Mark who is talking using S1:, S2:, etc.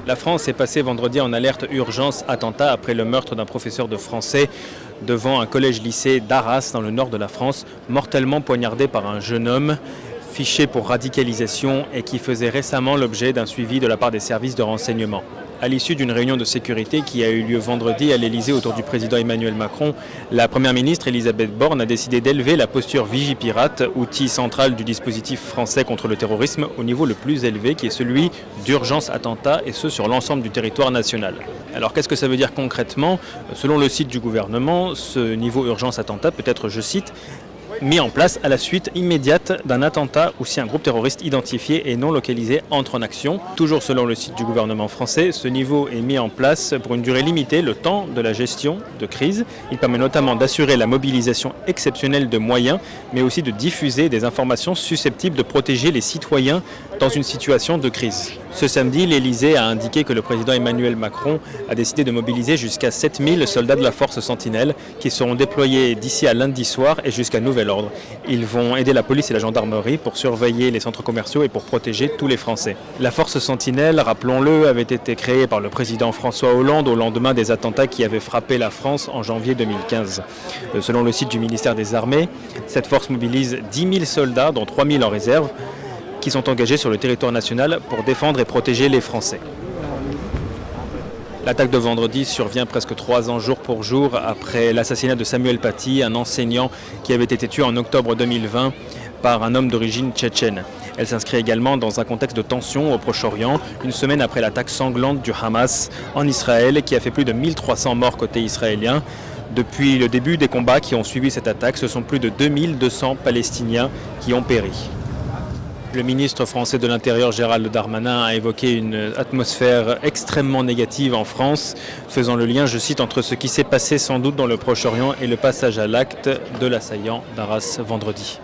S1: La France est passée vendredi en alerte urgence attentat après le meurtre d'un professeur de français devant un collège-lycée d'Arras dans le nord de la France, mortellement poignardé par un jeune homme fiché pour radicalisation et qui faisait récemment l'objet d'un suivi de la part des services de renseignement. À l'issue d'une réunion de sécurité qui a eu lieu vendredi à l'Elysée autour du président Emmanuel Macron, la première ministre Elisabeth Borne a décidé d'élever la posture Vigipirate, outil central du dispositif français contre le terrorisme, au niveau le plus élevé qui est celui d'urgence attentat et ce sur l'ensemble du territoire national. Alors qu'est-ce que ça veut dire concrètement ? Selon le site du gouvernement, ce niveau urgence attentat peut être, je cite, mis en place à la suite immédiate d'un attentat ou si un groupe terroriste identifié et non localisé entre en action. Toujours selon le site du gouvernement français, ce niveau est mis en place pour une durée limitée, le temps de la gestion de crise. Il permet notamment d'assurer la mobilisation exceptionnelle de moyens, mais aussi de diffuser des informations susceptibles de protéger les citoyens dans une situation de crise. Ce samedi, l'Elysée a indiqué que le président Emmanuel Macron a décidé de mobiliser jusqu'à 7000 soldats de la force Sentinelle qui seront déployés d'ici à lundi soir et jusqu'à nouvel ordre. Ils vont aider la police et la gendarmerie pour surveiller les centres commerciaux et pour protéger tous les Français. La force Sentinelle, rappelons-le, avait été créée par le président François Hollande au lendemain des attentats qui avaient frappé la France en janvier 2015. Selon le site du ministère des Armées, cette force mobilise 10 000 soldats, dont 3 000 en réserve, qui sont engagés sur le territoire national pour défendre et protéger les Français. L'attaque de vendredi survient presque 3 ans jour pour jour après l'assassinat de Samuel Paty, un enseignant qui avait été tué en octobre 2020 par un homme d'origine tchétchène. Elle s'inscrit également dans un contexte de tension au Proche-Orient, une semaine après l'attaque sanglante du Hamas en Israël qui a fait plus de 1300 morts côté israélien. Depuis le début des combats qui ont suivi cette attaque, ce sont plus de 2200 Palestiniens qui ont péri. Le ministre français de l'Intérieur Gérald Darmanin a évoqué une atmosphère extrêmement négative en France, faisant le lien, je cite, entre ce qui s'est passé sans doute dans le Proche-Orient et le passage à l'acte de l'assaillant d'Arras vendredi.